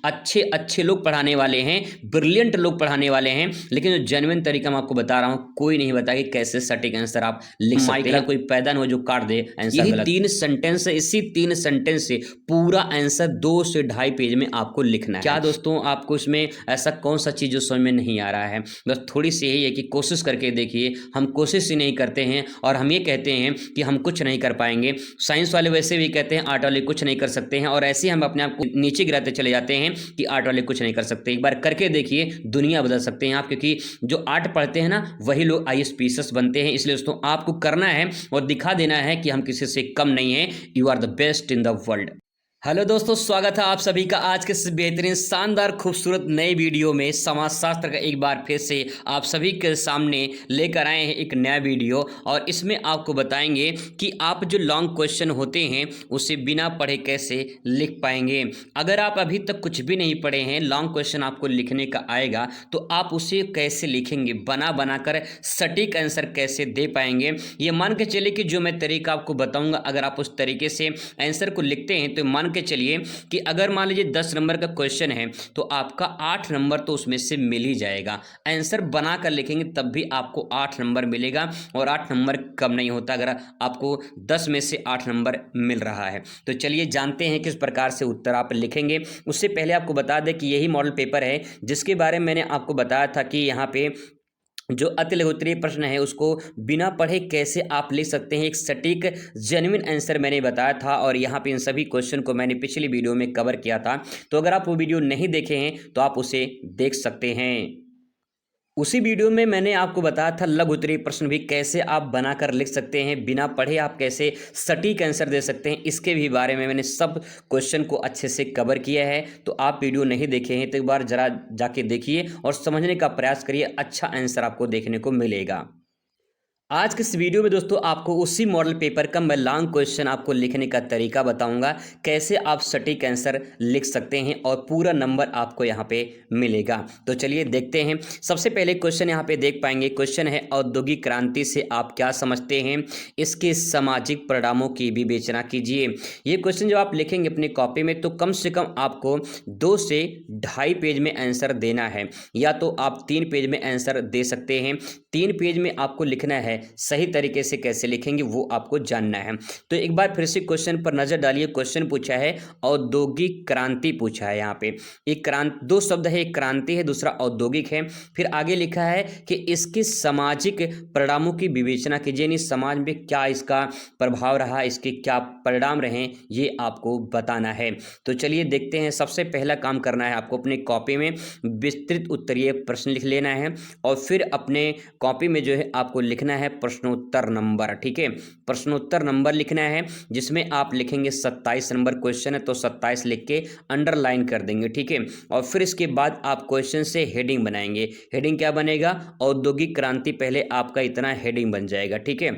अच्छे अच्छे लोग पढ़ाने वाले हैं, ब्रिलियंट लोग पढ़ाने वाले हैं, लेकिन जो जेन्युइन तरीका मैं आपको बता रहा हूं, कोई नहीं बता कि कैसे सटीक आंसर आप लिख सकते हैं। कोई पैदा न हो जो काट दे आंसर। यही 3 सेंटेंस है, इसी 3 सेंटेंस से पूरा आंसर 2 से 2.5 पेज में आपको लिखना है। क्या दोस्तों, आपको इसमें ऐसा कौन सा चीज जो समझ में नहीं आ रहा है? बस थोड़ी सी यही है कि कोशिश करके देखिए। हम कोशिश ही नहीं करते हैं और हम ये कहते हैं कि हम कुछ नहीं कर पाएंगे। साइंस वाले वैसे भी कहते हैं आर्ट वाले कुछ नहीं कर सकते हैं, और ऐसे ही हम अपने आप को नीचे गिराते चले जाते हैं कि आर्ट वाले कुछ नहीं कर सकते। एक बार करके देखिए, दुनिया बदल सकते हैं आप, क्योंकि जो आर्ट पढ़ते हैं ना वही लोग IAS PCS बनते हैं। इसलिए दोस्तों आपको करना है और दिखा देना है कि हम किसी से कम नहीं है। You are the best in the world. Hello दोस्तों, स्वागत है आप सभी का आज के इस बेहतरीन शानदार खूबसूरत नए वीडियो में। समाजशास्त्र का एक बार फिर से आप सभी के सामने लेकर आए हैं एक नया वीडियो, और इसमें आपको बताएंगे कि आप जो लॉन्ग क्वेश्चन होते हैं उसे बिना पढ़े कैसे लिख पाएंगे। अगर आप अभी तक कुछ भी नहीं पढ़े हैं, लॉन्ग क्वेश्चन आपको लिखने का आएगा तो आप उसे कैसे लिखेंगे, बना बनाकर सटीक आंसर कैसे दे पाएंगे। ये मान के चलिए कि जो मैं तरीका आपको बताऊंगा, अगर आप उस तरीके से आंसर को लिखते हैं तो मान के चलिए कि अगर मान लीजिए 10 नंबर का क्वेश्चन है तो आपका 8 नंबर तो उसमें से मिल ही जाएगा। आंसर बनाकर लिखेंगे तब भी आपको 8 नंबर मिलेगा, और 8 नंबर कम नहीं होता अगर आपको 10 में से 8 नंबर मिल रहा है। तो चलिए जानते हैं किस प्रकार से उत्तर आप लिखेंगे। उससे पहले आपको बता दें कि यही मॉडल पेपर है जिसके बारे में मैंने आपको बताया था कि यहाँ पे जो अति लघुत्तरीय प्रश्न है उसको बिना पढ़े कैसे आप लिख सकते हैं, एक सटीक जेन्युइन आंसर मैंने बताया था, और यहाँ पे इन सभी क्वेश्चन को मैंने पिछली वीडियो में कवर किया था। तो अगर आप वो वीडियो नहीं देखे हैं तो आप उसे देख सकते हैं। उसी वीडियो में मैंने आपको बताया था लघु उत्तरीय प्रश्न भी कैसे आप बनाकर लिख सकते हैं, बिना पढ़े आप कैसे सटीक आंसर दे सकते हैं, इसके भी बारे में मैंने सब क्वेश्चन को अच्छे से कवर किया है। तो आप वीडियो नहीं देखे हैं तो एक बार जरा जाके देखिए और समझने का प्रयास करिए, अच्छा आंसर आपको देखने को मिलेगा। आज के इस वीडियो में दोस्तों आपको उसी मॉडल पेपर का मैं लॉन्ग क्वेश्चन आपको लिखने का तरीका बताऊंगा, कैसे आप सटीक आंसर लिख सकते हैं और पूरा नंबर आपको यहां पे मिलेगा। तो चलिए देखते हैं। सबसे पहले क्वेश्चन यहां पे देख पाएंगे। क्वेश्चन है, औद्योगिक क्रांति से आप क्या समझते हैं, इसके सामाजिक परिणामों की विवेचना कीजिए। ये क्वेश्चन जब आप लिखेंगे अपनी कॉपी में तो कम से कम आपको 2 से 2.5 पेज में आंसर देना है, या तो आप 3 पेज में आंसर दे सकते हैं। 3 पेज में आपको लिखना है। सही तरीके से कैसे लिखेंगे वो आपको जानना है। तो एक बार फिर से क्वेश्चन पर नजर डालिए। क्वेश्चन पूछा है औद्योगिक क्रांति पूछा है। यहाँ पे एक क्रांति, 2 शब्द है, एक क्रांति है, दूसरा औद्योगिक है। फिर आगे लिखा है कि इसके सामाजिक परिणामों की विवेचना कीजिए, यानी समाज में क्या इसका प्रभाव रहा, इसके क्या परिणाम रहे, ये आपको बताना है। तो चलिए देखते हैं। सबसे पहला काम करना है आपको अपने कॉपी में विस्तृत उत्तरीय प्रश्न लिख लेना है, और फिर अपने कॉपी में जो है आपको लिखना है प्रश्नोत्तर नंबर। ठीक है, प्रश्नोत्तर नंबर लिखना है, जिसमें आप लिखेंगे 27 नंबर क्वेश्चन है तो 27 लिख के अंडरलाइन कर देंगे। ठीक है, और फिर इसके बाद आप क्वेश्चन से हेडिंग बनाएंगे। हेडिंग क्या बनेगा, औद्योगिक क्रांति, पहले आपका इतना हेडिंग बन जाएगा। ठीक है,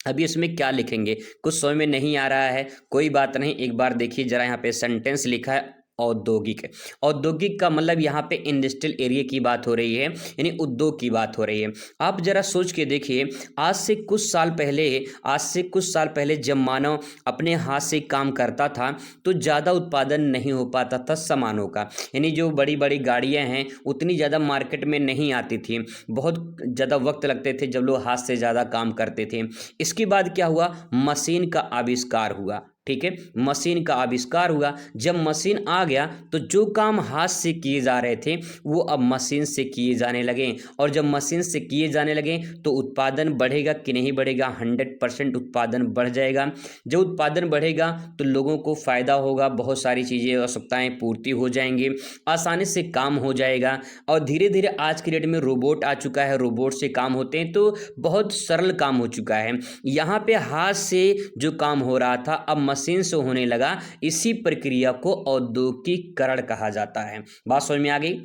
अभी इसमें क्या लिखेंगे कुछ समझ में नहीं आ रहा है, कोई बात नहीं, एक बार देखिए जरा। यहाँ पे सेंटेंस लिखा है औद्योगिक। औद्योगिक का मतलब यहाँ पे इंडस्ट्रियल एरिया की बात हो रही है, यानी उद्योग की बात हो रही है। आप जरा सोच के देखिए, आज से कुछ साल पहले जब मानव अपने हाथ से काम करता था तो ज़्यादा उत्पादन नहीं हो पाता था सामानों का, यानी जो बड़ी बड़ी गाड़ियाँ हैं उतनी ज़्यादा मार्केट में नहीं आती थी, बहुत ज़्यादा वक्त लगते थे जब लोग हाथ से ज़्यादा काम करते थे। इसके बाद क्या हुआ, मशीन का आविष्कार हुआ। ठीक है, मशीन का आविष्कार हुआ। जब मशीन आ गया तो जो काम हाथ से किए जा रहे थे वो अब मशीन से किए जाने लगे, और जब मशीन से किए जाने लगे तो उत्पादन बढ़ेगा कि नहीं बढ़ेगा, 100% उत्पादन बढ़ जाएगा। जब उत्पादन बढ़ेगा तो लोगों को फायदा होगा, बहुत सारी चीज़ें आवश्यकताएं पूर्ति हो जाएंगी, आसानी से काम हो जाएगा। और धीरे धीरे आज की डेट में रोबोट आ चुका है, रोबोट से काम होते हैं तो बहुत सरल काम हो चुका है। यहाँ पे हाथ से जो काम हो रहा था अब मशीन से होने लगा। इसी प्रक्रिया को औद्योगिकीकरण कहा जाता है। बात समझ में आ गई।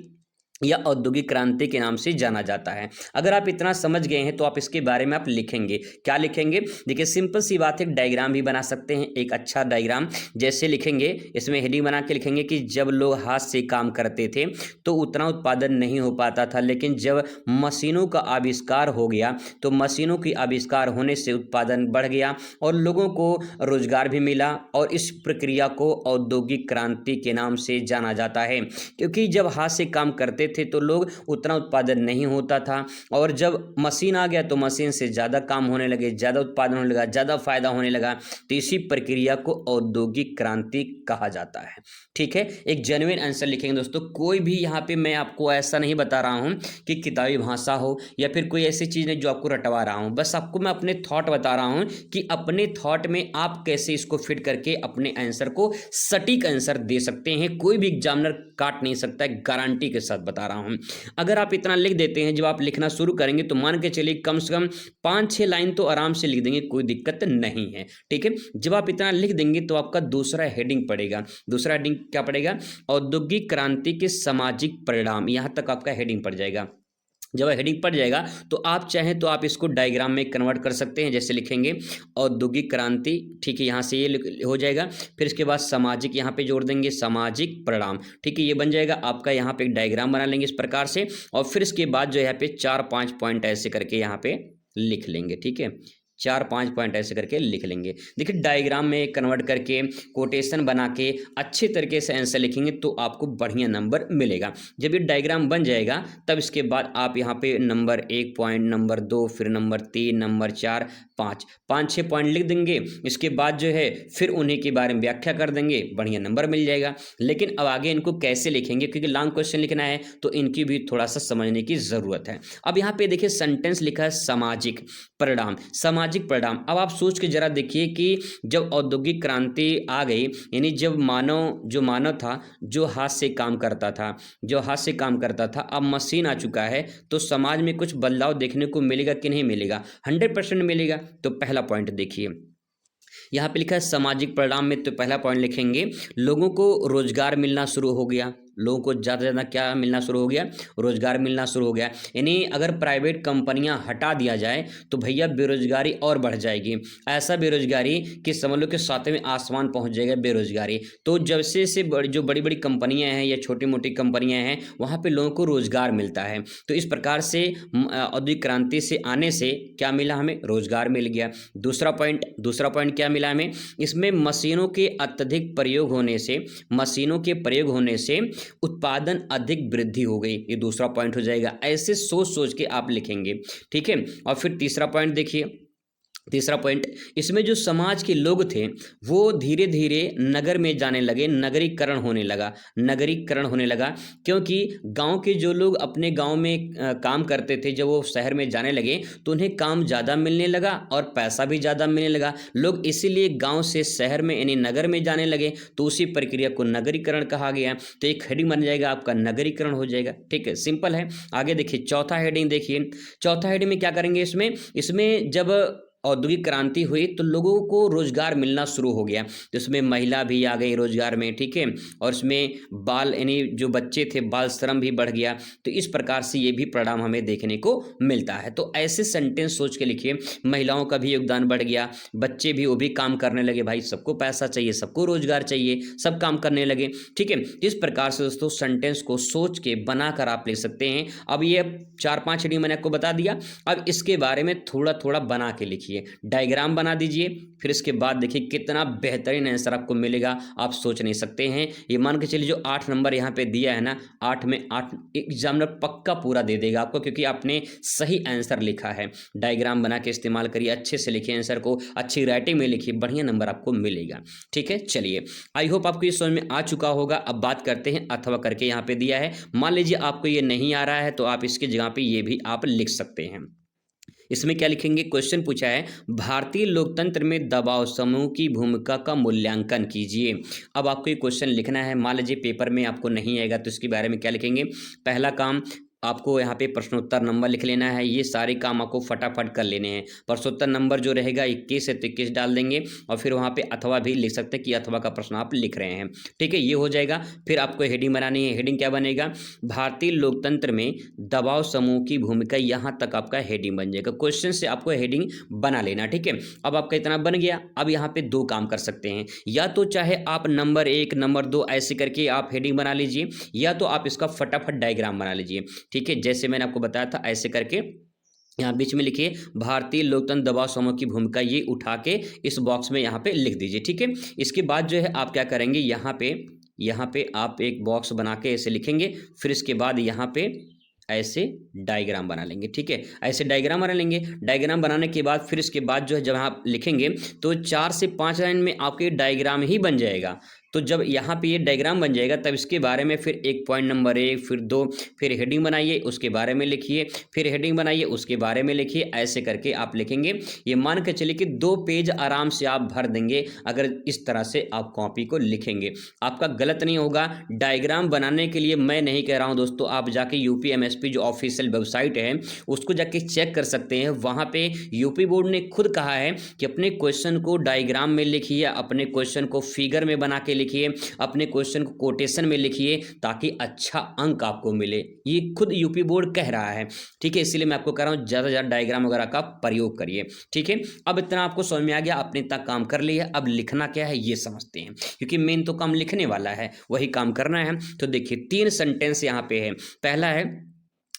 या औद्योगिक क्रांति के नाम से जाना जाता है। अगर आप इतना समझ गए हैं तो आप इसके बारे में आप लिखेंगे, क्या लिखेंगे? देखिए सिंपल सी बात है, एक डायग्राम भी बना सकते हैं, एक अच्छा डायग्राम जैसे लिखेंगे, इसमें हेडिंग बना के लिखेंगे कि जब लोग हाथ से काम करते थे तो उतना उत्पादन नहीं हो पाता था, लेकिन जब मशीनों का आविष्कार हो गया तो मशीनों की आविष्कार होने से उत्पादन बढ़ गया और लोगों को रोजगार भी मिला, और इस प्रक्रिया को औद्योगिक क्रांति के नाम से जाना जाता है। क्योंकि जब हाथ से काम करते थे तो लोग उतना उत्पादन नहीं होता था, और जब मशीन आ गया तो मशीन से ज़्यादा काम होने लगे, ज़्यादा उत्पादन होने लगा, ज़्यादा फायदा होने लगा, तो इसी प्रक्रिया को औद्योगिक क्रांति कहा जाता है। ठीक है, एक जेन्युइन आंसर लिखेंगे दोस्तों। कोई भी यहाँ पे मैं आपको ऐसा नहीं बता रहा हूँ कि किताबी भाषा हो या फिर कोई ऐसी चीज़ नहीं जो आपको रटवा रहा हूँ, बस आपको मैं अपने थॉट बता रहा हूँ कि अपने थॉट में आप कैसे इसको फिट करके अपने आंसर को सटीक आंसर दे सकते हैं। कोई भी एग्जामिनर काट नहीं सकता है, गारंटी के साथ बता रहा हूं। अगर आप इतना लिख देते हैं, जब आप लिखना शुरू करेंगे तो मान के चलिए कम से कम 5-6 लाइन तो आराम से लिख देंगे, कोई दिक्कत नहीं है। ठीक है, जब आप इतना लिख देंगे तो आपका दूसरा हेडिंग पड़ेगा। दूसरा हेडिंग क्या पड़ेगा? औद्योगिक क्रांति के सामाजिक परिणाम। यहां तक आपका हेडिंग पड़ जाएगा। जब हेडिंग पड़ जाएगा तो आप चाहें तो आप इसको डायग्राम में कन्वर्ट कर सकते हैं, जैसे लिखेंगे औद्योगिक क्रांति। ठीक है, यहाँ से ये हो जाएगा, फिर इसके बाद सामाजिक यहाँ पे जोड़ देंगे, सामाजिक परिणाम। ठीक है, ये बन जाएगा आपका। यहाँ पे एक डायग्राम बना लेंगे इस प्रकार से, और फिर इसके बाद जो यहाँ पे 4-5 पॉइंट ऐसे करके यहाँ पे लिख लेंगे। ठीक है, 4-5 पॉइंट ऐसे करके लिख लेंगे। देखिए डायग्राम में कन्वर्ट करके कोटेशन बना के अच्छे तरीके से आंसर लिखेंगे तो आपको बढ़िया नंबर मिलेगा। जब ये डायग्राम बन जाएगा तब इसके बाद आप यहाँ पे नंबर 1 पॉइंट, नंबर 2, फिर नंबर 3, नंबर 4, 5-6 पॉइंट लिख देंगे। इसके बाद जो है फिर उन्हीं के बारे में व्याख्या कर देंगे, बढ़िया नंबर मिल जाएगा। लेकिन अब आगे इनको कैसे लिखेंगे, क्योंकि लॉन्ग क्वेश्चन लिखना है तो इनकी भी थोड़ा सा समझने की जरूरत है। अब यहाँ पे देखिए सेंटेंस लिखा है सामाजिक परिणाम, सामाजिक परिणाम। अब आप सोच के जरा देखिए कि जब औद्योगिक क्रांति आ गई, यानी जब मानव था जो हाथ से काम करता था, अब मशीन आ चुका है, तो समाज में कुछ बदलाव देखने को मिलेगा कि नहीं मिलेगा? 100% मिलेगा। तो पहला पॉइंट देखिए, यहाँ पे लिखा है सामाजिक परिणाम में, तो पहला पॉइंट लिखेंगे लोगों को रोजगार मिलना शुरू हो गया। लोगों को ज़्यादा से ज़्यादा क्या मिलना शुरू हो गया? रोजगार मिलना शुरू हो गया। यानी अगर प्राइवेट कंपनियां हटा दिया जाए तो भैया बेरोजगारी और बढ़ जाएगी। ऐसा बेरोजगारी कि समझ लो कि 7वें आसमान पहुंच जाएगा बेरोजगारी। तो जब से जो बड़ी बड़ी कंपनियां हैं या छोटी मोटी कंपनियां हैं, वहाँ पे लोगों को रोजगार मिलता है। तो इस प्रकार से औद्योगिक क्रांति से आने से क्या मिला? हमें रोजगार मिल गया। दूसरा पॉइंट क्या मिला हमें? इसमें मशीनों के अत्यधिक प्रयोग होने से उत्पादन अधिक वृद्धि हो गई। ये दूसरा पॉइंट हो जाएगा। ऐसे सोच के आप लिखेंगे। ठीक है, और फिर तीसरा पॉइंट देखिए, तीसरा पॉइंट, इसमें जो समाज के लोग थे वो धीरे धीरे नगर में जाने लगे, नगरीकरण होने लगा। क्योंकि गांव के जो लोग अपने गांव में काम करते थे, जब वो शहर में जाने लगे तो उन्हें काम ज़्यादा मिलने लगा और पैसा भी ज़्यादा मिलने लगा। लोग इसीलिए गांव से शहर में यानी नगर में जाने लगे, तो उसी प्रक्रिया को नगरीकरण कहा गया। तो एक हेडिंग बन जाएगा आपका, नगरीकरण हो जाएगा। ठीक है, सिंपल है। आगे देखिए चौथा हेडिंग देखिए, चौथा हेडिंग में क्या करेंगे? इसमें जब औद्योगिक क्रांति हुई तो लोगों को रोजगार मिलना शुरू हो गया, तो इसमें महिला भी आ गई रोजगार में। ठीक है, और इसमें बाल यानी जो बच्चे थे बाल श्रम भी बढ़ गया। तो इस प्रकार से ये भी परिणाम हमें देखने को मिलता है। तो ऐसे सेंटेंस सोच के लिखिए, महिलाओं का भी योगदान बढ़ गया, बच्चे भी वो भी काम करने लगे। भाई सबको पैसा चाहिए, सबको रोजगार चाहिए, सब काम करने लगे। ठीक है, इस प्रकार से दोस्तों सेंटेंस को सोच के बनाकर आप लिख सकते हैं। अब ये 4-5 हेडिंग मैंने आपको बता दिया, अब इसके बारे में थोड़ा थोड़ा बना के लिखिए, डायग्राम बना दीजिए। फिर इसके बाद देखिए कितना बेहतरीन आंसर आपको मिलेगा, आप सोच नहीं सकते हैं। ये मान के चलिए जो 8 नंबर यहाँ पे दिया है ना, 8 में 8 एग्जामिनर पक्का पूरा दे देगा आपको, क्योंकि आपने सही आंसर लिखा है। डायग्राम बना के इस्तेमाल करिए, अच्छे से लिखिए आंसर को, अच्छी राइटिंग में लिखिए, बढ़िया नंबर आपको मिलेगा। ठीक है, चलिए आई होप आपको ये समझ में आ चुका होगा। अब बात करते हैं अथवा करके, यहाँ पे दिया है। मान लीजिए आपको ये नहीं आ रहा है तो आप इसकी जगह पे ये भी आप लिख सकते हैं। इसमें क्या लिखेंगे? क्वेश्चन पूछा है भारतीय लोकतंत्र में दबाव समूह की भूमिका का मूल्यांकन कीजिए। अब आपको ये क्वेश्चन लिखना है। मान लीजिए पेपर में आपको नहीं आएगा तो इसके बारे में क्या लिखेंगे? पहला काम, आपको यहाँ पे प्रश्नोत्तर नंबर लिख लेना है। ये सारे काम आपको फटाफट कर लेने हैं। प्रश्नोत्तर नंबर जो रहेगा 21 है तो 21 डाल देंगे और फिर वहाँ पे अथवा भी लिख सकते हैं कि अथवा का प्रश्न आप लिख रहे हैं। ठीक है, ये हो जाएगा। फिर आपको हेडिंग बनानी है। हेडिंग क्या बनेगा? भारतीय लोकतंत्र में दबाव समूह की भूमिका। यहाँ तक आपका हेडिंग बन जाएगा। क्वेश्चन से आपको हेडिंग बना लेना। ठीक है, अब आपका इतना बन गया। अब यहाँ पे दो काम कर सकते हैं, या तो चाहे आप नंबर 1 नंबर 2 ऐसे करके आप हेडिंग बना लीजिए, या तो आप इसका फटाफट डायग्राम बना लीजिए। ठीक है, जैसे मैंने आपको बताया था ऐसे करके यहाँ बीच में लिखिए भारतीय लोकतंत्र दबाव समूह की भूमिका, ये उठा के इस बॉक्स में यहाँ पे लिख दीजिए। ठीक है, इसके बाद जो है आप क्या करेंगे, यहाँ पे आप एक बॉक्स बना के ऐसे लिखेंगे। फिर इसके बाद यहाँ पे ऐसे डायग्राम बना लेंगे। ठीक है, ऐसे डायग्राम बना लेंगे। डायग्राम बनाने के बाद फिर इसके बाद जो है जब आप लिखेंगे तो 4 से 5 लाइन में आपके डायग्राम ही बन जाएगा। तो जब यहाँ पे ये डायग्राम बन जाएगा तब इसके बारे में फिर एक पॉइंट नंबर 1 फिर 2 फिर हेडिंग बनाइए, उसके बारे में लिखिए, फिर हेडिंग बनाइए, उसके बारे में लिखिए। ऐसे करके आप लिखेंगे। ये मान के चलिए कि 2 पेज आराम से आप भर देंगे अगर इस तरह से आप कॉपी को लिखेंगे। आपका गलत नहीं होगा। डायग्राम बनाने के लिए मैं नहीं कह रहा हूँ दोस्तों, आप जाके यूपीएमएसपी जो ऑफिशियल वेबसाइट है उसको जाके चेक कर सकते हैं। वहाँ पे यूपी बोर्ड ने खुद कहा है कि अपने क्वेश्चन को डायग्राम में लिखिए, अपने क्वेश्चन को फिगर में बना के लिखिए, अपने क्वेश्चन को कोटेशन में लिखिए ताकि अच्छा अंक आपको मिले। ये खुद यूपी बोर्ड कह रहा है। ठीक है, इसलिए मैं आपको कह रहा हूँ ज़्यादा से ज़्यादा डायग्राम वगैरह का प्रयोग करिए। ठीक है, अब इतना आपको समझ में आ गया, आपने इतना काम कर लिया। अब लिखना क्या है ये समझते हैं, क्योंकि मेन तो काम लिखने वाला है, वही काम करना है। तो देखिए 3 सेंटेंस यहाँ पे है। पहला है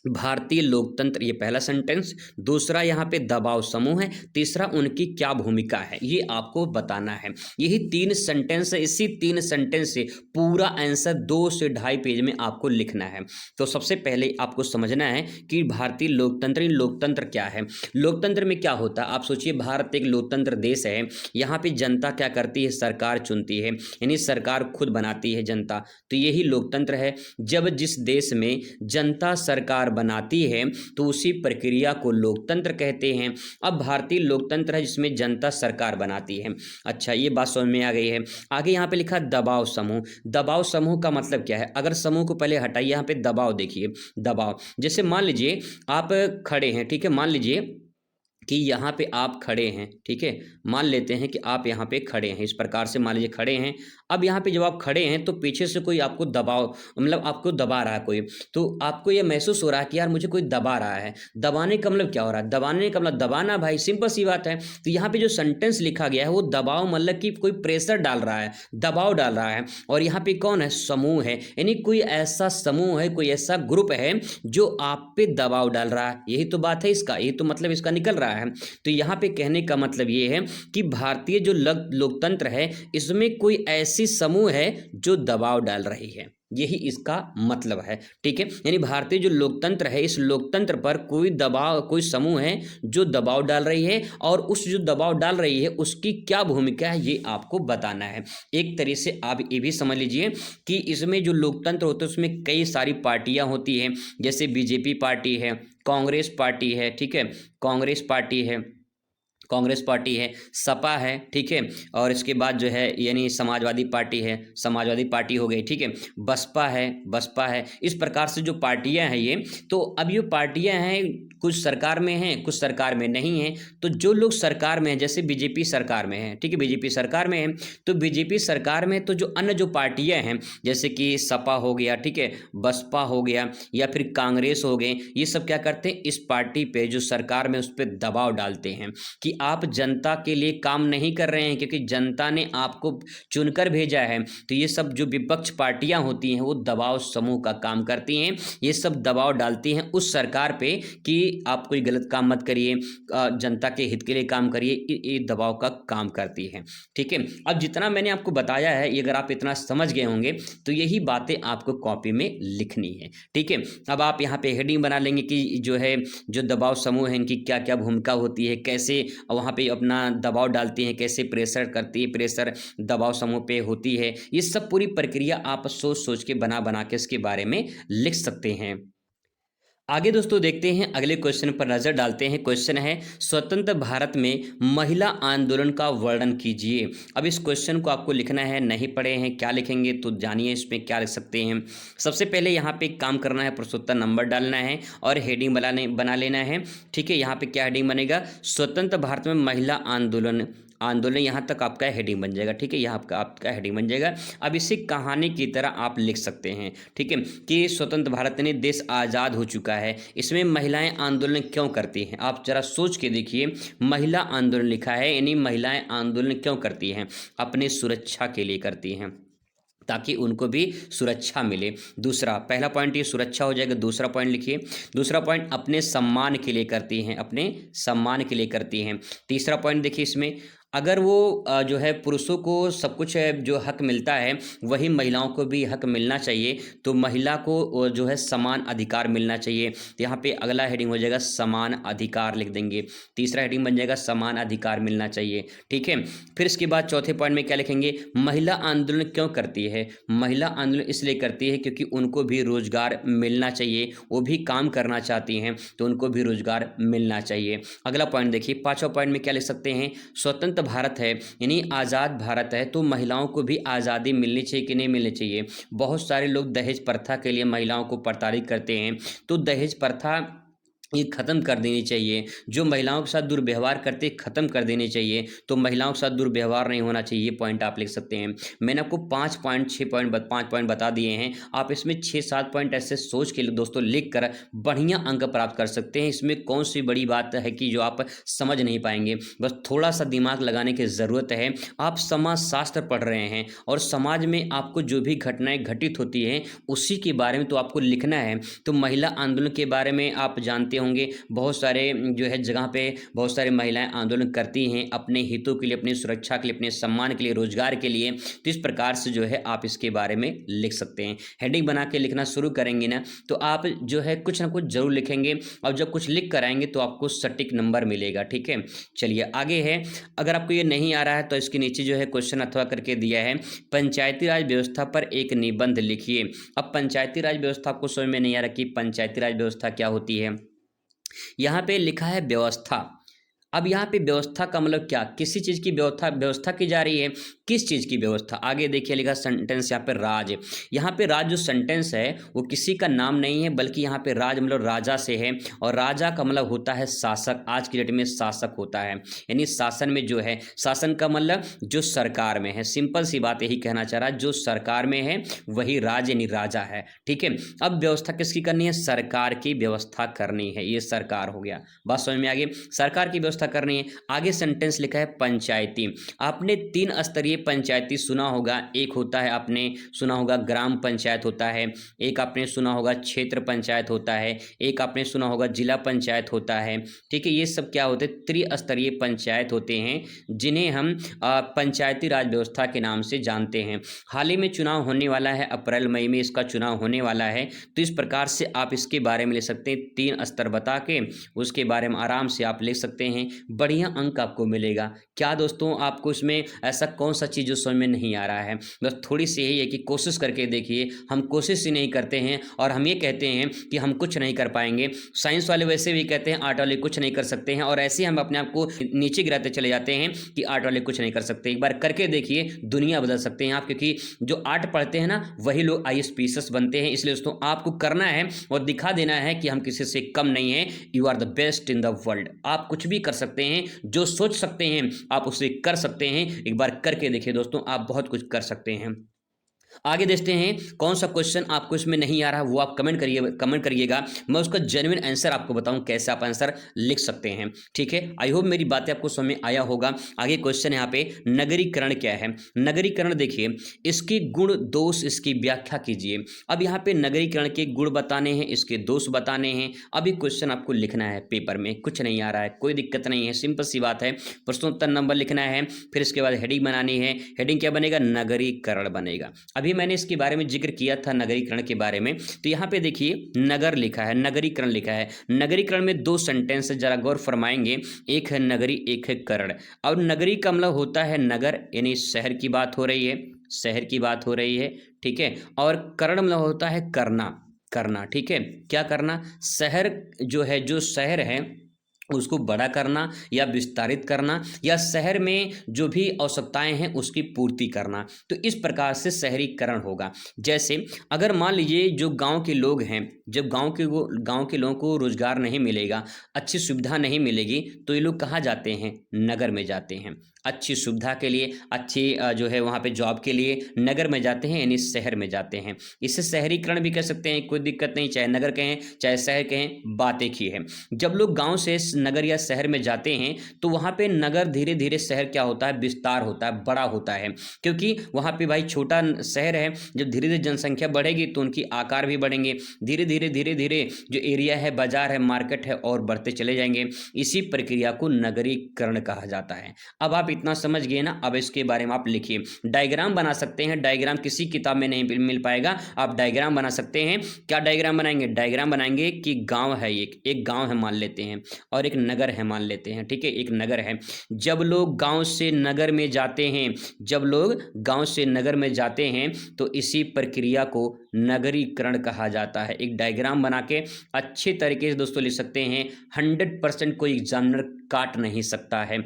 भारतीय लोकतंत्र, ये पहला सेंटेंस। दूसरा यहाँ पे दबाव समूह है। तीसरा उनकी क्या भूमिका है, ये आपको बताना है। यही 3 सेंटेंस है। इसी 3 सेंटेंस से पूरा आंसर 2 से 2.5 पेज में आपको लिखना है। तो सबसे पहले आपको समझना है कि भारतीय लोकतंत्र क्या है। लोकतंत्र में क्या होता है, आप सोचिए भारत एक लोकतंत्र देश है। यहाँ पे जनता क्या करती है, सरकार चुनती है, यानी सरकार खुद बनाती है जनता। तो यही लोकतंत्र है। जब जिस देश में जनता सरकार बनाती है तो उसी प्रक्रिया को लोकतंत्र कहते हैं। अब भारतीय लोकतंत्र है जिसमें जनता सरकार बनाती है। अच्छा, ये बात समझ में आ गई है। आगे यहाँ पे लिखा दबाव समूह। दबाव समूह का मतलब क्या है, अगर समूह को पहले हटाइए, यहाँ पे दबाव देखिए। दबाव, जैसे मान लीजिए आप खड़े हैं। ठीक है, मान लीजिए कि यहाँ पे आप खड़े हैं। ठीक है, मान लेते हैं कि आप यहाँ पे खड़े हैं, इस प्रकार से मान लीजिए खड़े हैं। अब यहाँ पे जब आप खड़े हैं तो पीछे से कोई आपको दबाव, मतलब आपको दबा रहा है कोई, तो आपको ये महसूस हो रहा है कि यार मुझे कोई दबा रहा है। दबाने का मतलब क्या हो रहा है, दबाने का मतलब दबाना भाई, सिंपल सी बात है। तो यहाँ पे जो सेंटेंस लिखा गया है वो दबाव मतलब कि कोई प्रेशर डाल रहा है, दबाव डाल रहा है। और यहाँ पे कौन है, समूह है, यानी कोई ऐसा समूह है, कोई ऐसा ग्रुप है जो आप पे दबाव डाल रहा है। यही तो बात है इसका, यही तो मतलब इसका निकल रहा है। तो यहाँ पे कहने का मतलब ये है कि भारतीय जो लोकतंत्र है इसमें कोई ऐसी समूह है जो दबाव डाल रही है, यही इसका मतलब है। ठीक है, यानी भारतीय जो लोकतंत्र है इस लोकतंत्र पर कोई दबाव, कोई समूह है जो दबाव डाल रही है, और उस जो दबाव डाल रही है उसकी क्या भूमिका है ये आपको बताना है। एक तरीके से आप ये भी समझ लीजिए कि इसमें जो लोकतंत्र होता है उसमें कई सारी पार्टियां होती हैं, जैसे बीजेपी पार्टी है, कांग्रेस पार्टी है। ठीक है, कांग्रेस पार्टी है, सपा है। ठीक है, और इसके बाद जो है यानी समाजवादी पार्टी है, समाजवादी पार्टी हो गई। ठीक है, बसपा है। इस प्रकार से जो पार्टियां हैं ये, तो अब ये पार्टियां हैं कुछ सरकार में हैं, कुछ सरकार में नहीं हैं। तो जो लोग सरकार में हैं, जैसे बीजेपी सरकार में है, ठीक है, बीजेपी सरकार में है, तो बीजेपी सरकार में तो जो अन्य जो पार्टियां हैं जैसे कि सपा हो गया, ठीक है, बसपा हो गया, या फिर कांग्रेस हो गए, ये सब क्या करते हैं, इस पार्टी पे जो सरकार में उस पर दबाव डालते हैं कि आप जनता के लिए काम नहीं कर रहे हैं, क्योंकि जनता ने आपको चुनकर भेजा है। तो ये सब जो विपक्ष पार्टियां होती हैं वो दबाव समूह का काम करती हैं। ये सब दबाव डालती हैं उस सरकार पे कि आप कोई गलत काम मत करिए, जनता के हित के लिए काम करिए, ये दबाव का काम करती है। ठीक है, अब जितना मैंने आपको बताया है, ये अगर आप इतना समझ गए होंगे तो यही बातें आपको कॉपी में लिखनी है। ठीक है, अब आप यहाँ पे हेडिंग बना लेंगे कि जो है जो दबाव समूह है इनकी क्या क्या भूमिका होती है, कैसे वहाँ पे अपना दबाव डालती हैं, कैसे प्रेशर करती है, प्रेशर दबाव समूह पे होती है। ये सब पूरी प्रक्रिया आप सोच सोच के बना बना के इसके बारे में लिख सकते हैं। आगे दोस्तों देखते हैं अगले क्वेश्चन पर नजर डालते हैं। क्वेश्चन है स्वतंत्र भारत में महिला आंदोलन का वर्णन कीजिए। अब इस क्वेश्चन को आपको लिखना है, नहीं पढ़े हैं क्या लिखेंगे तो जानिए इसमें क्या लिख सकते हैं। सबसे पहले यहाँ पे एक काम करना है, प्रश्नोत्तर नंबर डालना है और हेडिंग बना लेना है। ठीक है, यहाँ पे क्या हेडिंग बनेगा, स्वतंत्र भारत में महिला आंदोलन यहाँ तक आपका हेडिंग बन जाएगा। ठीक है, यहाँ आपका हेडिंग बन जाएगा। अब इसे कहानी की तरह आप लिख सकते हैं। ठीक है, कि स्वतंत्र भारत ने देश आज़ाद हो चुका है, इसमें महिलाएं आंदोलन क्यों करती हैं। आप जरा सोच के देखिए, महिला आंदोलन लिखा है, यानी महिलाएं आंदोलन क्यों करती हैं, अपने सुरक्षा के लिए करती हैं, ताकि उनको भी सुरक्षा मिले। दूसरा, पहला पॉइंट ये सुरक्षा हो जाएगा। दूसरा पॉइंट लिखिए, दूसरा पॉइंट अपने सम्मान के लिए करती हैं, अपने सम्मान के लिए करती हैं। तीसरा पॉइंट देखिए, इसमें अगर वो जो है पुरुषों को सब कुछ जो हक मिलता है वही महिलाओं को भी हक मिलना चाहिए, तो महिला को जो है समान अधिकार मिलना चाहिए। तो यहाँ पे अगला हेडिंग हो जाएगा समान अधिकार लिख देंगे। तीसरा हेडिंग बन जाएगा समान अधिकार मिलना चाहिए। ठीक है, फिर इसके बाद चौथे पॉइंट में क्या लिखेंगे, महिला आंदोलन क्यों करती है। महिला आंदोलन इसलिए करती है क्योंकि उनको भी रोजगार मिलना चाहिए, वो भी काम करना चाहती हैं तो उनको भी रोजगार मिलना चाहिए। अगला पॉइंट देखिए, पांचवा पॉइंट में क्या लिख सकते हैं, स्वतंत्र भारत है यानी आज़ाद भारत है तो महिलाओं को भी आज़ादी मिलनी चाहिए कि नहीं मिलनी चाहिए। बहुत सारे लोग दहेज प्रथा के लिए महिलाओं को प्रताड़ित करते हैं, तो दहेज प्रथा ये ख़त्म कर देनी चाहिए। जो महिलाओं के साथ दुर्व्यवहार करते ख़त्म कर देनी चाहिए, तो महिलाओं के साथ दुर्व्यवहार नहीं होना चाहिए। ये पॉइंट आप लिख सकते हैं। मैंने आपको 5 पॉइंट बता दिए हैं, आप इसमें 6-7 पॉइंट ऐसे सोच के दोस्तों लिख कर बढ़िया अंक प्राप्त कर सकते हैं। इसमें कौन सी बड़ी बात है कि जो आप समझ नहीं पाएंगे, बस थोड़ा सा दिमाग लगाने की ज़रूरत है। आप समाज शास्त्र पढ़ रहे हैं और समाज में आपको जो भी घटनाएँ घटित होती हैं उसी के बारे में तो आपको लिखना है। तो महिला आंदोलन के बारे में आप जानते होंगे, बहुत सारे जो है जगह पे बहुत सारी महिलाएं आंदोलन करती हैं अपने हितों के लिए, अपनी सुरक्षा के लिए, अपने सम्मान के लिए, रोजगार के लिए। तो इस प्रकार से जो है आप इसके बारे में लिख सकते हैं। हेडिंग बना के लिखना शुरू करेंगे ना तो आप जो है कुछ ना कुछ जरूर लिखेंगे और जब कुछ लिख कर आएंगे तो आपको सटीक नंबर मिलेगा। ठीक है, चलिए आगे है। अगर आपको ये नहीं आ रहा है तो इसके नीचे जो है क्वेश्चन अथवा करके दिया है, पंचायती राज व्यवस्था पर एक निबंध लिखिए। अब पंचायती राज व्यवस्था आपको समझ में नहीं आ रहा कि पंचायती राज व्यवस्था क्या होती है। यहाँ पे लिखा है व्यवस्था। अब यहाँ पे व्यवस्था का मतलब क्या, किसी चीज़ की व्यवस्था की जा रही है, किस चीज़ की व्यवस्था। आगे देखिए लिखा सेंटेंस यहाँ पे राज। यहाँ पे राज जो सेंटेंस है वो किसी का नाम नहीं है, बल्कि यहाँ पे राज मतलब राजा से है, और राजा का मतलब होता है शासक। आज की डेट में शासक होता है, यानी शासन में जो है, शासन का मतलब जो सरकार में है। सिंपल सी बात यही कहना चाह रहा है, जो सरकार में है वही राज यानी राजा है। ठीक है, अब व्यवस्था किसकी करनी है, सरकार की व्यवस्था करनी है। ये सरकार हो गया, बात समझ में आ गई, सरकार की व्यवस्था करनी है। आगे सेंटेंस लिखा है पंचायती। आपने 3 स्तरीय पंचायती सुना होगा, एक होता है आपने सुना होगा ग्राम पंचायत होता है, एक आपने सुना होगा क्षेत्र पंचायत होता है, एक आपने सुना होगा जिला पंचायत होता है। ठीक है, ये सब क्या होते हैं, त्रिस्तरीय पंचायत होते हैं, जिन्हें हम पंचायती राज व्यवस्था के नाम से जानते हैं। हाल ही में चुनाव होने वाला है, अप्रैल मई में इसका चुनाव होने वाला है। तो इस प्रकार से आप इसके बारे में लिख सकते हैं, 3 स्तर बता के उसके बारे में आराम से आप लिख सकते हैं, बढ़िया अंक आपको मिलेगा। क्या दोस्तों, आपको इसमें ऐसा कौन सा चीज़ जो समझ में नहीं आ रहा है, बस थोड़ी सी यही है कि कोशिश करके देखिए। हम कोशिश ही नहीं करते हैं और हम ये कहते हैं कि हम कुछ नहीं कर पाएंगे। साइंस वाले वैसे भी कहते हैं आर्ट वाले कुछ नहीं कर सकते हैं, और ऐसे हम अपने आप को नीचे गिराते चले जाते हैं कि आर्ट वाले कुछ नहीं कर सकते। एक बार करके देखिए, दुनिया बदल सकते हैं आप, क्योंकि जो आर्ट पढ़ते हैं ना वही लोग IAS PCS बनते हैं। इसलिए दोस्तों आपको करना है और दिखा देना है कि हम किसी से कम नहीं है। You are the best in the world. आप कुछ भी कर सकते हैं, जो सोच सकते हैं आप उसे कर सकते हैं। एक बार करके देखिए दोस्तों, आप बहुत कुछ कर सकते हैं। आगे देखते हैं कौन सा क्वेश्चन आपको इसमें नहीं आ रहा वो आप कमेंट करिएगा, मैं उसका जेन्युइन आंसर आपको बताऊं कैसे आप आंसर लिख सकते हैं। ठीक है, आई होप मेरी बातें आपको समझ में आया होगा। आगे क्वेश्चन यहाँ पे नगरीकरण क्या है। नगरीकरण देखिए, इसके गुण दोष इसकी व्याख्या कीजिए। अब यहाँ पे नगरीकरण के गुण बताने हैं, इसके दोष बताने हैं। अभी क्वेश्चन आपको लिखना है पेपर में, कुछ नहीं आ रहा है कोई दिक्कत नहीं है, सिंपल सी बात है। प्रश्नोत्तर नंबर लिखना है, फिर इसके बाद हेडिंग बनानी है। हेडिंग क्या बनेगा, नगरीकरण बनेगा। अभी मैंने इसके बारे में जिक्र किया था नगरीकरण के बारे में, तो यहाँ पे देखिए नगर लिखा है, नगरीकरण लिखा है। नगरीकरण में 2 सेंटेंस जरा गौर फरमाएंगे, एक है नगरी, एक है करण। और नगरी का मतलब होता है नगर, यानी शहर की बात हो रही है, शहर की बात हो रही है। ठीक है, और करण मतलब होता है करना, करना। ठीक है, क्या करना? शहर जो है, जो शहर है उसको बड़ा करना या विस्तारित करना, या शहर में जो भी आवश्यकताएं हैं उसकी पूर्ति करना। तो इस प्रकार से शहरीकरण होगा। जैसे अगर मान लीजिए जो गांव के लोग हैं, जब गांव के लोगों को रोजगार नहीं मिलेगा, अच्छी सुविधा नहीं मिलेगी, तो ये लोग कहाँ जाते हैं? नगर में जाते हैं। अच्छी सुविधा के लिए, अच्छी जो है वहाँ पे जॉब के लिए नगर में जाते हैं, यानी शहर में जाते हैं। इसे शहरीकरण भी कह सकते हैं, कोई दिक्कत नहीं, चाहे नगर कहें चाहे शहर कहें, बात एक ही है। जब लोग गांव से नगर या शहर में जाते हैं तो वहाँ पे नगर धीरे धीरे शहर क्या होता है? विस्तार होता है, बड़ा होता है, क्योंकि वहाँ पे भाई छोटा शहर है, जब धीरे धीरे जनसंख्या बढ़ेगी तो उनकी आकार भी बढ़ेंगे, धीरे धीरे जो एरिया है, बाजार है, मार्केट है, और बढ़ते चले जाएंगे। इसी प्रक्रिया को नगरीकरण कहा जाता है। अब आप इतना समझ गए ना, अब इसके बारे में आप लिखिए, डायग्राम बना सकते हैं। डायग्राम किसी किताब में नहीं मिल पाएगा, आप डायग्राम बना सकते हैं। क्या डायग्राम बनाएंगे? डायग्राम बनाएंगे कि गांव है, एक गांव है मान लेते हैं, और एक नगर है मान लेते हैं। ठीक है, एक नगर है। जब लोग गांव से नगर में जाते हैं, जब लोग गांव से नगर में जाते हैं तो इसी प्रक्रिया को नगरीकरण कहा जाता है। एक डायग्राम बना के अच्छे तरीके से दोस्तों लिख सकते हैं। 100% कोई एग्जामिनर काट नहीं सकता है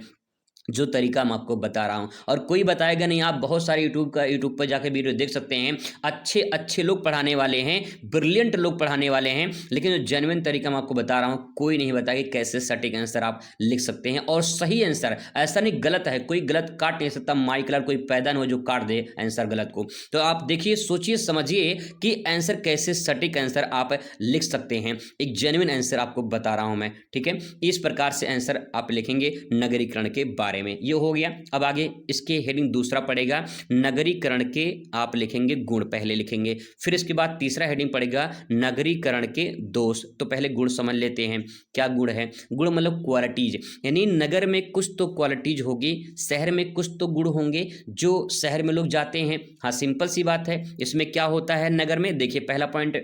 जो तरीका मैं आपको बता रहा हूं, और कोई बताएगा नहीं। आप बहुत सारे यूट्यूब पर जाकर वीडियो देख सकते हैं, अच्छे अच्छे लोग पढ़ाने वाले हैं, ब्रिलियंट लोग पढ़ाने वाले हैं, लेकिन जो जेन्युइन तरीका मैं आपको बता रहा हूं, कोई नहीं बताएगा कैसे सटीक आंसर आप लिख सकते हैं, और सही आंसर, ऐसा नहीं गलत है, कोई गलत काट नहीं सकता। माइक लाल कोई पैदा नहीं हो जो काट दे आंसर गलत को। तो आप देखिए, सोचिए, समझिए कि आंसर कैसे सटीक आंसर आप लिख सकते हैं। एक जेन्युइन आंसर आपको बता रहा हूं मैं। ठीक है, इस प्रकार से आंसर आप लिखेंगे नगरीकरण के बारे में। ये हो गया। अब आगे इसके हेडिंग दूसरा पड़ेगा, नगरीकरण के आप लिखेंगे गुण, पहले लिखेंगे। फिर इसके बाद तीसरा हेडिंग पड़ेगा नगरीकरण के दोष। तो पहले गुण समझ लेते हैं, क्या गुण है? गुण मतलब क्वालिटीज, यानी नगर में कुछ तो क्वालिटीज होगी, शहर में कुछ तो गुण होंगे जो शहर में लोग जाते हैं। हाँ, सिंपल सी बात है। इसमें क्या होता है नगर में? देखिए, पहला पॉइंट,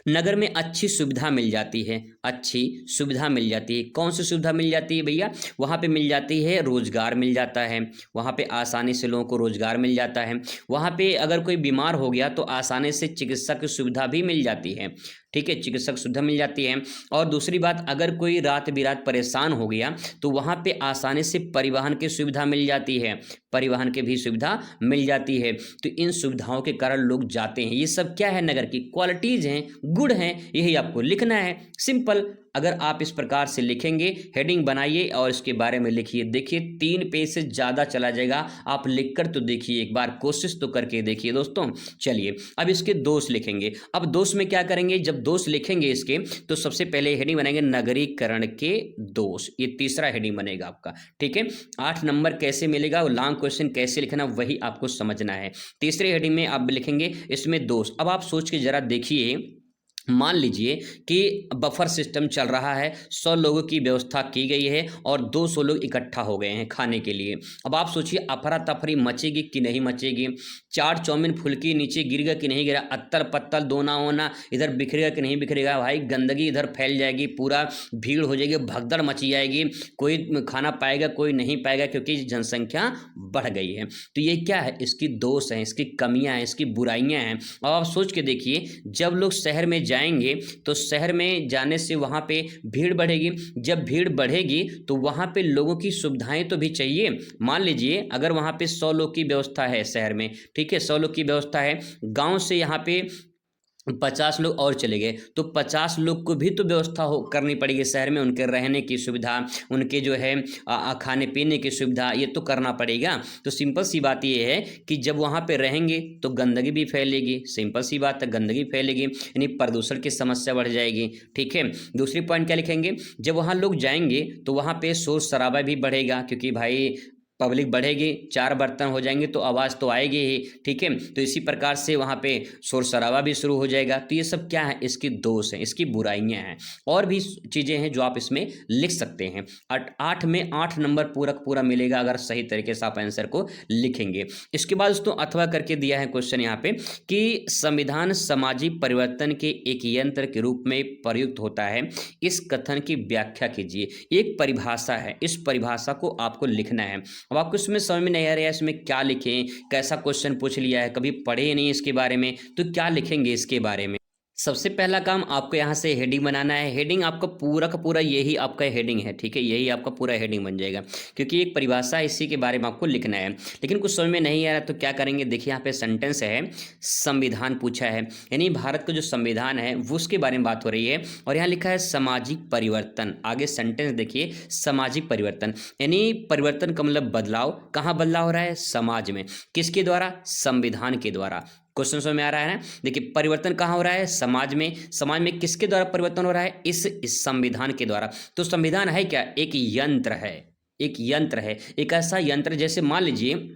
नगर में अच्छी सुविधा मिल जाती है। अच्छी सुविधा मिल जाती है। कौन सी सुविधा मिल जाती है भैया? वहाँ पे मिल जाती है, रोजगार मिल जाता है, वहाँ पे आसानी से लोगों को रोजगार मिल जाता है। वहाँ पे अगर कोई बीमार हो गया तो आसानी से चिकित्सा की सुविधा भी मिल जाती है। ठीक है, चिकित्सक सुविधा मिल जाती है। और दूसरी बात, अगर कोई रात बिरात परेशान हो गया तो वहाँ पे आसानी से परिवहन की सुविधा मिल जाती है, परिवहन की भी सुविधा मिल जाती है। तो इन सुविधाओं के कारण लोग जाते हैं। ये सब क्या है? नगर की क्वालिटीज हैं, गुण हैं, यही आपको लिखना है। सिंपल। अगर आप इस प्रकार से लिखेंगे, हेडिंग बनाइए और इसके बारे में लिखिए। देखिए 3 पेज से ज़्यादा चला जाएगा, आप लिखकर तो देखिए, एक बार कोशिश तो करके देखिए दोस्तों। चलिए, अब इसके दोष लिखेंगे। अब दोष में क्या करेंगे? जब दोष लिखेंगे इसके, तो सबसे पहले हेडिंग बनाएंगे नगरीकरण के दोष। ये तीसरा हेडिंग बनेगा आपका। ठीक है, 8 नंबर कैसे मिलेगा, लॉन्ग क्वेश्चन कैसे लिखना, वही आपको समझना है। तीसरे हेडिंग में आप लिखेंगे इसमें दोष। अब आप सोच के जरा देखिए, मान लीजिए कि बफर सिस्टम चल रहा है, 100 लोगों की व्यवस्था की गई है और 200 लोग इकट्ठा हो गए हैं खाने के लिए। अब आप सोचिए, अफरा तफरी मचेगी कि नहीं मचेगी? चाट चाउमीन फुल्की नीचे गिरेगा कि नहीं गिरा? अत्तल पत्तल दोना होना इधर बिखरेगा कि नहीं बिखरेगा? भाई गंदगी इधर फैल जाएगी, पूरा भीड़ हो जाएगी, भगदड़ मची जाएगी, कोई खाना पाएगा कोई नहीं पाएगा, क्योंकि जनसंख्या बढ़ गई है। तो ये क्या है? इसकी दोष है, इसकी कमियां हैं, इसकी बुराइयां हैं। अब आप सोच के देखिए, जब लोग शहर में जाएंगे तो शहर में जाने से वहां पे भीड़ बढ़ेगी। जब भीड़ बढ़ेगी तो वहां पे लोगों की सुविधाएं तो भी चाहिए। मान लीजिए अगर वहां पे 100 लोग की व्यवस्था है शहर में, ठीक है, 100 लोग की व्यवस्था है, गांव से यहाँ पे 50 लोग और चले गए, तो 50 लोग को भी तो व्यवस्था करनी पड़ेगी शहर में, उनके रहने की सुविधा, उनके जो है खाने पीने की सुविधा, ये तो करना पड़ेगा। तो सिंपल सी बात ये है कि जब वहाँ पे रहेंगे तो गंदगी भी फैलेगी। सिंपल सी बात है, गंदगी फैलेगी यानी प्रदूषण की समस्या बढ़ जाएगी। ठीक है, दूसरी पॉइंट क्या लिखेंगे? जब वहाँ लोग जाएंगे तो वहाँ पे शोर शराबा भी बढ़ेगा, क्योंकि भाई पब्लिक बढ़ेगी, 4 बर्तन हो जाएंगे तो आवाज़ तो आएगी ही। ठीक है, तो इसी प्रकार से वहाँ पे शोर शराबा भी शुरू हो जाएगा। तो ये सब क्या है? इसकी दोष है, इसकी बुराइयाँ हैं, और भी चीज़ें हैं जो आप इसमें लिख सकते हैं। 8 में 8 नंबर पूरा मिलेगा अगर सही तरीके से आप आंसर को लिखेंगे। इसके बाद दोस्तों अथवा करके दिया है क्वेश्चन यहाँ पे कि संविधान सामाजिक परिवर्तन के एक यंत्र के रूप में प्रयुक्त होता है, इस कथन की व्याख्या कीजिए। एक परिभाषा है, इस परिभाषा को आपको लिखना है। अब आपको इसमें समझ में नहीं आ रहा है इसमें क्या लिखें, कैसा क्वेश्चन पूछ लिया है, कभी पढ़े नहीं इसके बारे में, तो क्या लिखेंगे इसके बारे में? सबसे पहला काम आपको यहाँ से हेडिंग बनाना है। हेडिंग आपका पूरा का पूरा यही आपका हेडिंग है, ठीक है, यही आपका पूरा हेडिंग बन जाएगा, क्योंकि एक परिभाषा है, इसी के बारे में आपको लिखना है। लेकिन कुछ समझ में नहीं आ रहा तो क्या करेंगे, देखिए यहाँ पे सेंटेंस है, संविधान पूछा है, यानी भारत का जो संविधान है वो उसके बारे में बात हो रही है, और यहाँ लिखा है सामाजिक परिवर्तन। आगे सेंटेंस देखिए, सामाजिक परिवर्तन, यानी परिवर्तन का मतलब बदलाव। कहाँ बदलाव हो रहा है, समाज में। किसके द्वारा, संविधान के द्वारा। क्वेश्चन समझ में आ रहा है ना। देखिए परिवर्तन कहाँ हो रहा है, समाज में। समाज में किसके द्वारा परिवर्तन हो रहा है, इस संविधान के द्वारा। तो संविधान है क्या, एक यंत्र है, एक यंत्र है, एक ऐसा यंत्र जैसे मान लीजिए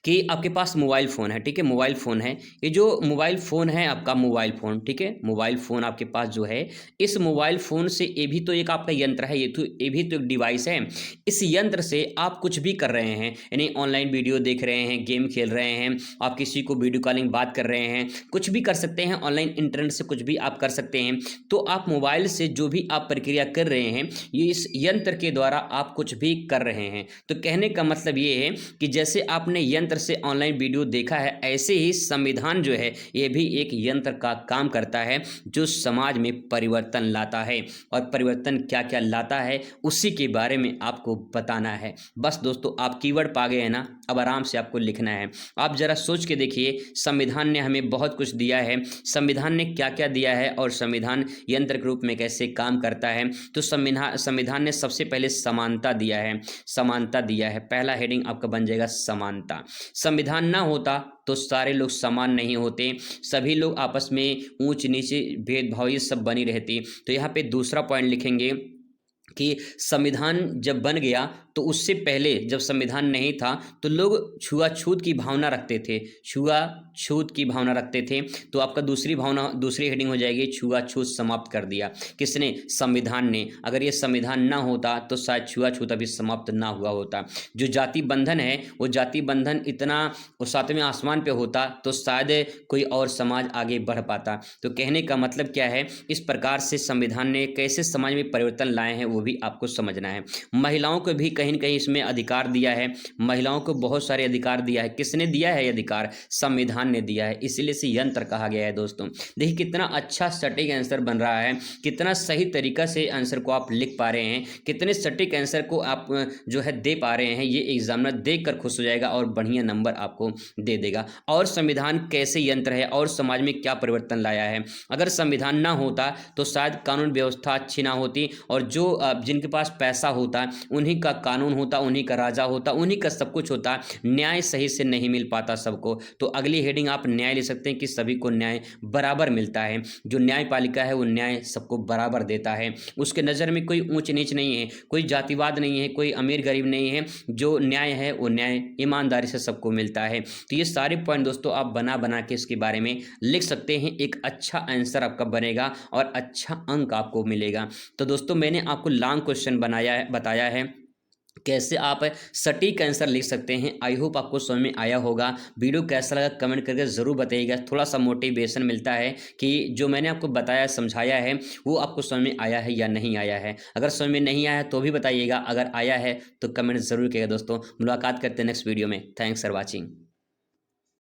कि आपके पास मोबाइल फ़ोन है, ठीक है, मोबाइल फ़ोन है, ये जो मोबाइल फ़ोन है आपका, मोबाइल फ़ोन, ठीक है, मोबाइल फ़ोन आपके पास जो है, इस मोबाइल फ़ोन से ये भी तो एक आपका यंत्र है, ये भी तो एक डिवाइस है। इस यंत्र से आप कुछ भी कर रहे हैं, यानी ऑनलाइन वीडियो देख रहे हैं, गेम खेल रहे हैं, आप किसी को वीडियो कॉलिंग बात कर रहे हैं, कुछ भी कर सकते हैं, ऑनलाइन इंटरनेट से कुछ भी आप कर सकते हैं। तो आप मोबाइल से जो भी आप प्रक्रिया कर रहे हैं, ये इस यंत्र के द्वारा आप कुछ भी कर रहे हैं। तो कहने का मतलब ये है कि जैसे आपने यंत्र से ऑनलाइन वीडियो देखा है, ऐसे ही संविधान जो है ये भी एक यंत्र का काम करता है, जो समाज में परिवर्तन लाता है। और परिवर्तन क्या क्या लाता है उसी के बारे में आपको बताना है। बस दोस्तों आप कीवर्ड पा गए हैं ना, अब आराम से आपको लिखना है। आप जरा सोच के देखिए, संविधान ने हमें बहुत कुछ दिया है, संविधान ने क्या क्या दिया है और संविधान यंत्र के रूप में कैसे काम करता है। तो संविधान ने सबसे पहले समानता दिया है, समानता दिया है। पहला हेडिंग आपका बन जाएगा समानता। संविधान ना होता तो सारे लोग समान नहीं होते, सभी लोग आपस में ऊंच नीचे भेदभाव ये सब बनी रहती। तो यहाँ पे दूसरा पॉइंट लिखेंगे कि संविधान जब बन गया तो उससे पहले जब संविधान नहीं था तो लोग छुआछूत की भावना रखते थे, छुआछूत की भावना रखते थे। तो आपका दूसरी हेडिंग हो जाएगी, छुआछूत समाप्त कर दिया। किसने, संविधान ने। अगर ये संविधान ना होता तो शायद छुआछूत अभी समाप्त ना हुआ होता। जो जाति बंधन है वो जाति बंधन इतना सातवें आसमान पे होता तो शायद कोई और समाज आगे बढ़ पाता। तो कहने का मतलब क्या है, इस प्रकार से संविधान ने कैसे समाज में परिवर्तन लाए हैं वो भी आपको समझना है। महिलाओं को भी कहीं न कहीं इसमें अधिकार दिया है, महिलाओं को बहुत सारे अधिकार दिया है। किसने दिया है ये अधिकार, संविधान ने दिया है, इसीलिए से यंत्र कहा गया है। दोस्तों देखिए कितना अच्छा सटीक आंसर बन रहा है, कितना सही तरीका से आंसर को आप लिख पा रहे हैं, कितने सटीक आंसर को आप जो है दे पा रहे हैं। ये एग्जामिनर देख कर खुश हो जाएगा और बढ़िया नंबर आपको दे देगा। और संविधान कैसे यंत्र है और समाज में क्या परिवर्तन लाया है। अगर संविधान ना होता तो शायद कानून व्यवस्था अच्छी ना होती, और जो जिनके पास पैसा होता उन्हीं का कानून होता, उन्हीं का राजा होता, उन्हीं का सब कुछ होता, न्याय सही से नहीं मिल पाता सबको। तो अगली हेडिंग आप न्याय ले सकते हैं कि सभी को न्याय बराबर मिलता है। जो न्यायपालिका है वो न्याय सबको बराबर देता है, उसके नज़र में कोई ऊंच नीच नहीं है, कोई जातिवाद नहीं है, कोई अमीर गरीब नहीं है। जो न्याय है वो न्याय ईमानदारी से सबको मिलता है। तो ये सारे पॉइंट दोस्तों आप बना बना के इसके बारे में लिख सकते हैं, एक अच्छा आंसर आपका बनेगा और अच्छा अंक आपको मिलेगा। तो दोस्तों मैंने आपको लॉन्ग क्वेश्चन बताया है कैसे आप सटीक आंसर लिख सकते हैं। आई होप आपको समझ में आया होगा। वीडियो कैसा लगा कमेंट करके ज़रूर बताइएगा, थोड़ा सा मोटिवेशन मिलता है कि जो मैंने आपको बताया समझाया है वो आपको समझ में आया है या नहीं आया है। अगर समझ में नहीं आया तो भी बताइएगा, अगर आया है तो कमेंट ज़रूर कीजिएगा। दोस्तों मुलाकात करते हैं नेक्स्ट वीडियो में। Thanks for watching.